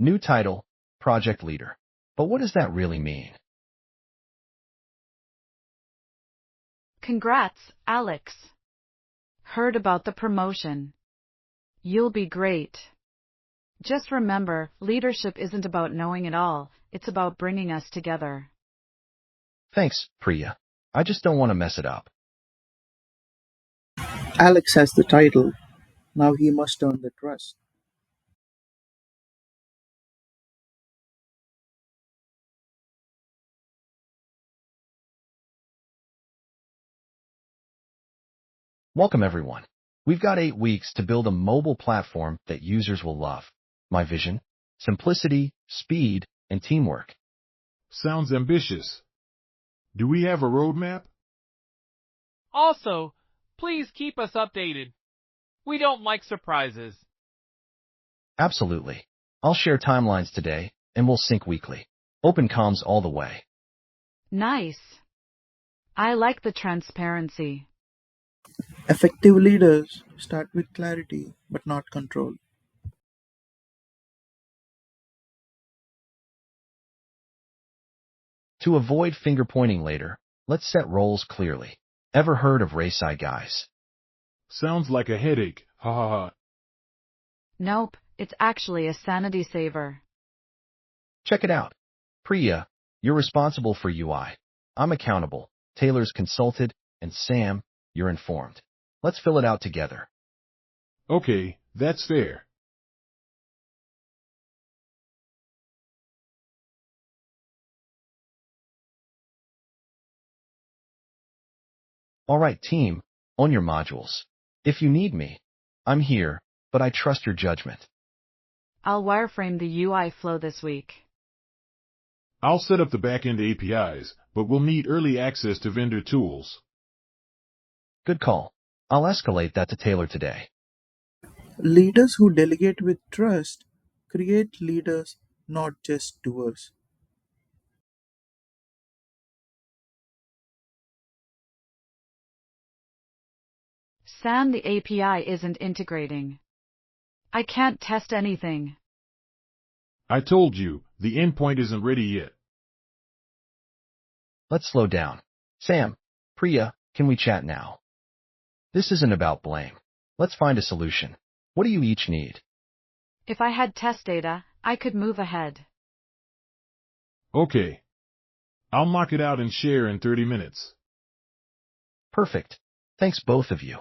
New title, Project Leader. But what does that really mean? Congrats, Alex. Heard about the promotion. You'll be great. Just remember, leadership isn't about knowing it all, it's about bringing us together. Thanks, Priya. I just don't want to mess it up. Alex has the title. Now he must earn the trust. Welcome everyone. We've got 8 weeks to build a mobile platform that users will love. My vision? Simplicity, speed, and teamwork. Sounds ambitious. Do we have a roadmap? Also, please keep us updated. We don't like surprises. Absolutely. I'll share timelines today, and we'll sync weekly. Open comms all the way. Nice. I like the transparency. Effective leaders start with clarity but not control. To avoid finger pointing later, let's set roles clearly. Ever heard of race eye guys? Sounds like a headache. Ha ha ha. Nope, it's actually a sanity saver. Check it out. Priya, you're responsible for UI. I'm accountable. Taylor's consulted, and Sam, you're informed. Let's fill it out together. Okay, that's fair. All right, team, on your modules. If you need me, I'm here, but I trust your judgment. I'll wireframe the UI flow this week. I'll set up the backend APIs, but we'll need early access to vendor tools. Good call. I'll escalate that to Taylor today. Leaders who delegate with trust create leaders, not just doers. Sam, the API isn't integrating. I can't test anything. I told you, the endpoint isn't ready yet. Let's slow down. Sam, Priya, can we chat now? This isn't about blame. Let's find a solution. What do you each need? If I had test data, I could move ahead. Okay. I'll mock it out and share in 30 minutes. Perfect. Thanks both of you.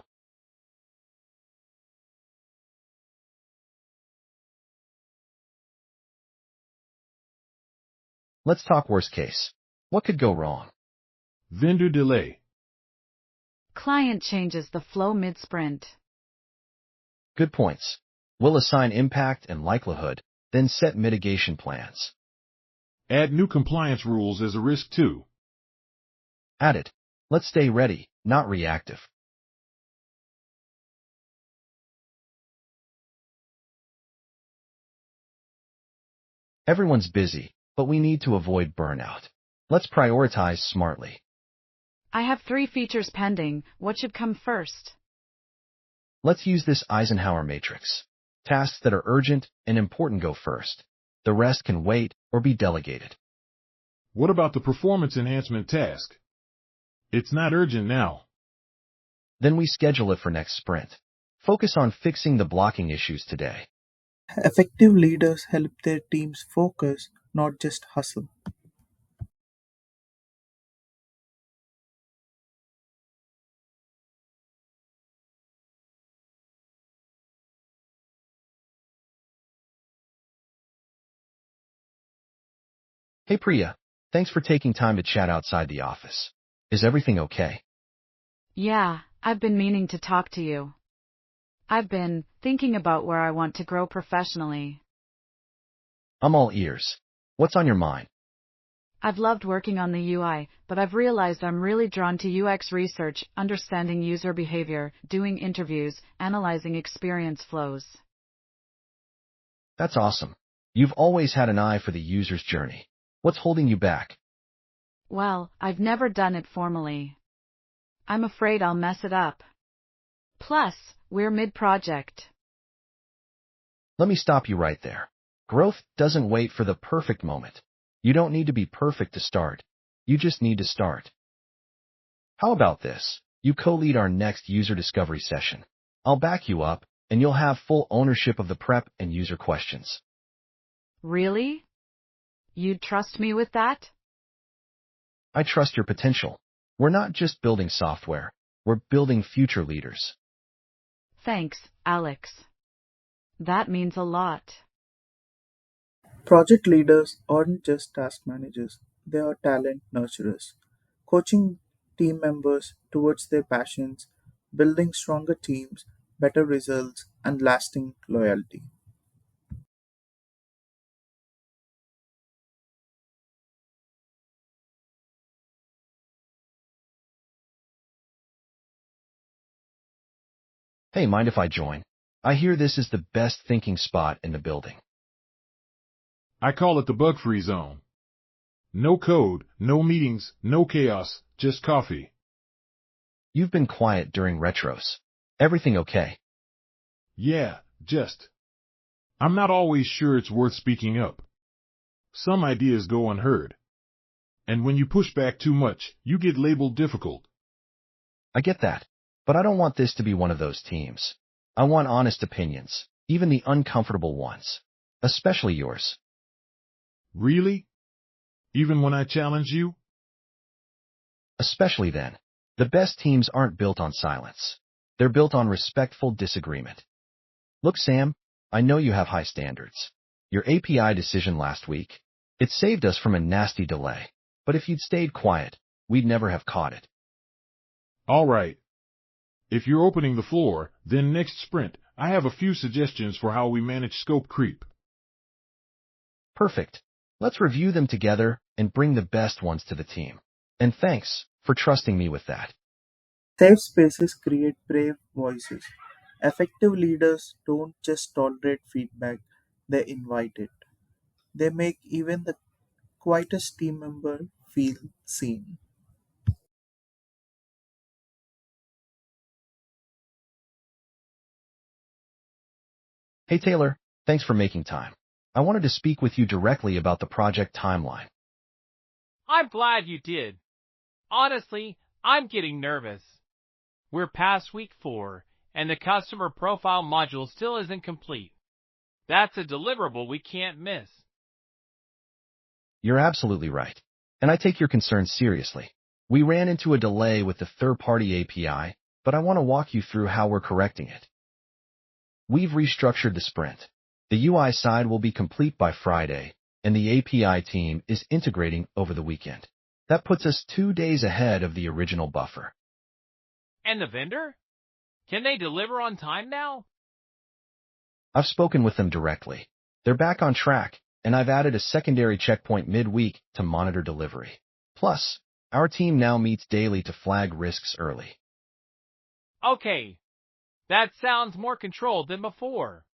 Let's talk worst case. What could go wrong? Vendor delay. Client changes the flow mid-sprint. Good points. We'll assign impact and likelihood, then set mitigation plans. Add new compliance rules as a risk too. Add it. Let's stay ready, not reactive. Everyone's busy, but we need to avoid burnout. Let's prioritize smartly. I have 3 features pending. What should come first? Let's use this Eisenhower matrix. Tasks that are urgent and important go first. The rest can wait or be delegated. What about the performance enhancement task? It's not urgent now. Then we schedule it for next sprint. Focus on fixing the blocking issues today. Effective leaders help their teams focus, not just hustle. Hey Priya, thanks for taking time to chat outside the office. Is everything okay? Yeah, I've been meaning to talk to you. I've been thinking about where I want to grow professionally. I'm all ears. What's on your mind? I've loved working on the UI, but I've realized I'm really drawn to UX research, understanding user behavior, doing interviews, analyzing experience flows. That's awesome. You've always had an eye for the user's journey. What's holding you back? Well, I've never done it formally. I'm afraid I'll mess it up. Plus, we're mid-project. Let me stop you right there. Growth doesn't wait for the perfect moment. You don't need to be perfect to start. You just need to start. How about this? You co-lead our next user discovery session. I'll back you up, and you'll have full ownership of the prep and user questions. Really? You'd trust me with that? I trust your potential. We're not just building software. We're building future leaders. Thanks, Alex. That means a lot. Project leaders aren't just task managers, they are talent nurturers, coaching team members towards their passions, building stronger teams, better results, and lasting loyalty. Hey, mind if I join? I hear this is the best thinking spot in the building. I call it the bug-free zone. No code, no meetings, no chaos, just coffee. You've been quiet during retros. Everything okay? Yeah, just. I'm not always sure it's worth speaking up. Some ideas go unheard. And when you push back too much, you get labeled difficult. I get that. But I don't want this to be one of those teams. I want honest opinions, even the uncomfortable ones. Especially yours. Really? Even when I challenge you? Especially then. The best teams aren't built on silence. They're built on respectful disagreement. Look, Sam, I know you have high standards. Your API decision last week, it saved us from a nasty delay. But if you'd stayed quiet, we'd never have caught it. All right. If you're opening the floor, then next sprint, I have a few suggestions for how we manage scope creep. Perfect. Let's review them together and bring the best ones to the team. And thanks for trusting me with that. Safe spaces create brave voices. Effective leaders don't just tolerate feedback, they invite it. They make even the quietest team member feel seen. Hey Taylor, thanks for making time. I wanted to speak with you directly about the project timeline. I'm glad you did. Honestly, I'm getting nervous. We're past week 4, and the customer profile module still isn't complete. That's a deliverable we can't miss. You're absolutely right. And I take your concerns seriously. We ran into a delay with the third-party API, but I want to walk you through how we're correcting it. We've restructured the sprint. The UI side will be complete by Friday, and the API team is integrating over the weekend. That puts us 2 days ahead of the original buffer. And the vendor? Can they deliver on time now? I've spoken with them directly. They're back on track, and I've added a secondary checkpoint midweek to monitor delivery. Plus, our team now meets daily to flag risks early. Okay. That sounds more controlled than before.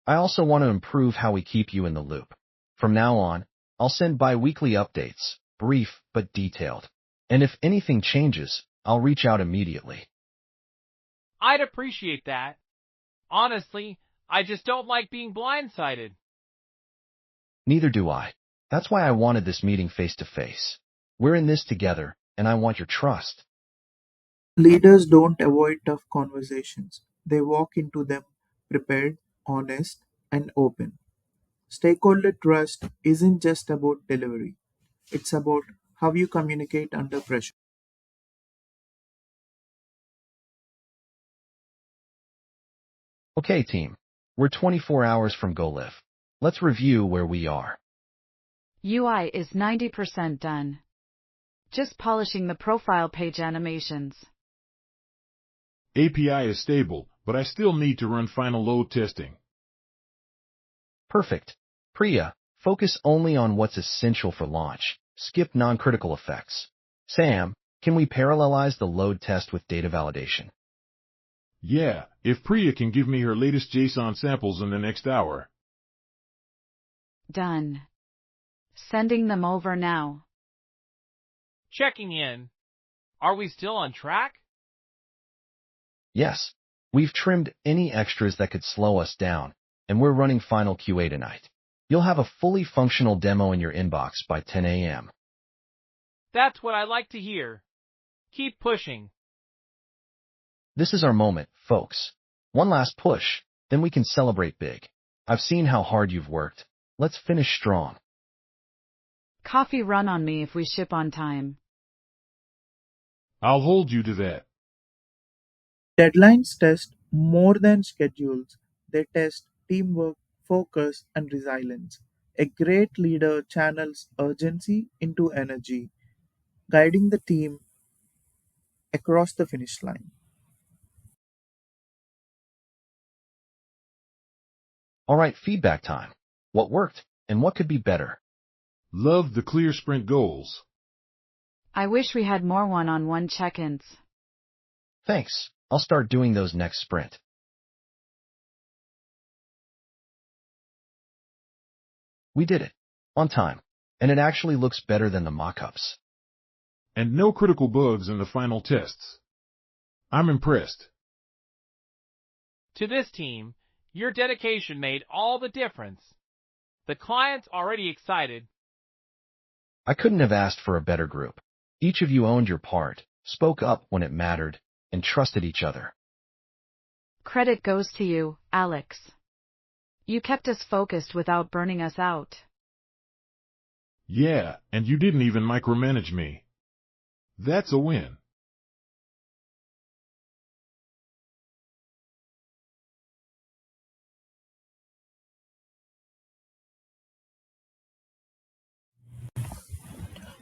I also want to improve how we keep you in the loop. From now on, I'll send bi-weekly updates, brief but detailed. And if anything changes, I'll reach out immediately. I'd appreciate that. Honestly, I just don't like being blindsided. Neither do I. That's why I wanted this meeting face-to-face. We're in this together, and I want your trust. Leaders don't avoid tough conversations, they walk into them prepared, honest, and open. Stakeholder trust isn't just about delivery, it's about how you communicate under pressure. Okay, team. We're 24 hours from go live. Let's review where we are. UI is 90% done. Just polishing the profile page animations. API is stable, but I still need to run final load testing. Perfect. Priya, focus only on what's essential for launch. Skip non-critical effects. Sam, can we parallelize the load test with data validation? Yeah, if Priya can give me her latest JSON samples in the next hour. Done. Sending them over now. Checking in. Are we still on track? Yes. We've trimmed any extras that could slow us down, and we're running final QA tonight. You'll have a fully functional demo in your inbox by 10 a.m. That's what I like to hear. Keep pushing. This is our moment, folks. One last push, then we can celebrate big. I've seen how hard you've worked. Let's finish strong. Coffee run on me if we ship on time. I'll hold you to that. Deadlines test more than schedules, they test teamwork, focus, and resilience. A great leader channels urgency into energy, guiding the team across the finish line. All right, feedback time. What worked and what could be better? Love the clear sprint goals. I wish we had more one-on-one check-ins. Thanks. I'll start doing those next sprint. We did it. On time. And it actually looks better than the mock-ups. And no critical bugs in the final tests. I'm impressed. To this team, your dedication made all the difference. The client's already excited. I couldn't have asked for a better group. Each of you owned your part, spoke up when it mattered, and trusted each other. Credit goes to you, Alex. You kept us focused without burning us out. Yeah, and you didn't even micromanage me. That's a win.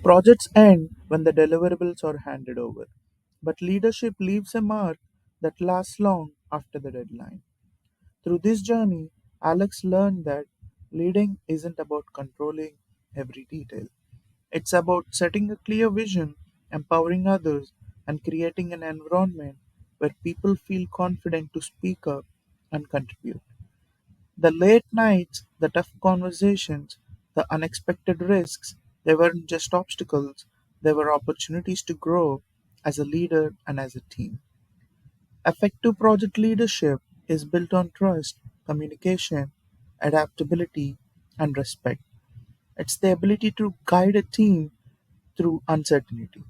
Projects end when the deliverables are handed over, but leadership leaves a mark that lasts long after the deadline. Through this journey, Alex learned that leading isn't about controlling every detail. It's about setting a clear vision, empowering others, and creating an environment where people feel confident to speak up and contribute. The late nights, the tough conversations, the unexpected risks, they weren't just obstacles, they were opportunities to grow as a leader and as a team. Effective project leadership is built on trust, communication, adaptability, and respect. It's the ability to guide a team through uncertainty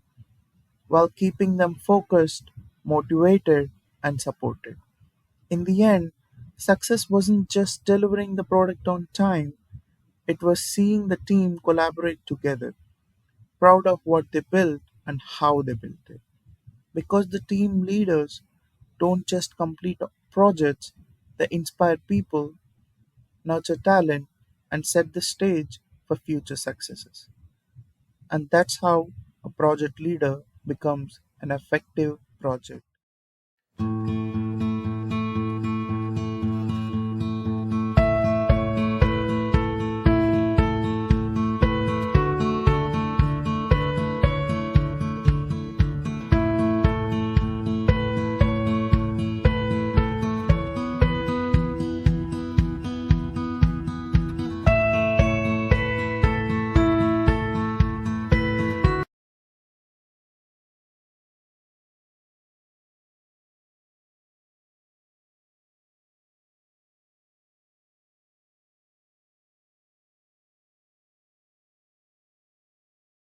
while keeping them focused, motivated, and supported. In the end, success wasn't just delivering the product on time, it was seeing the team collaborate together, proud of what they built and how they built it. Because the team leaders don't just complete projects, they inspire people, nurture talent, and set the stage for future successes. And that's how a project leader becomes an effective project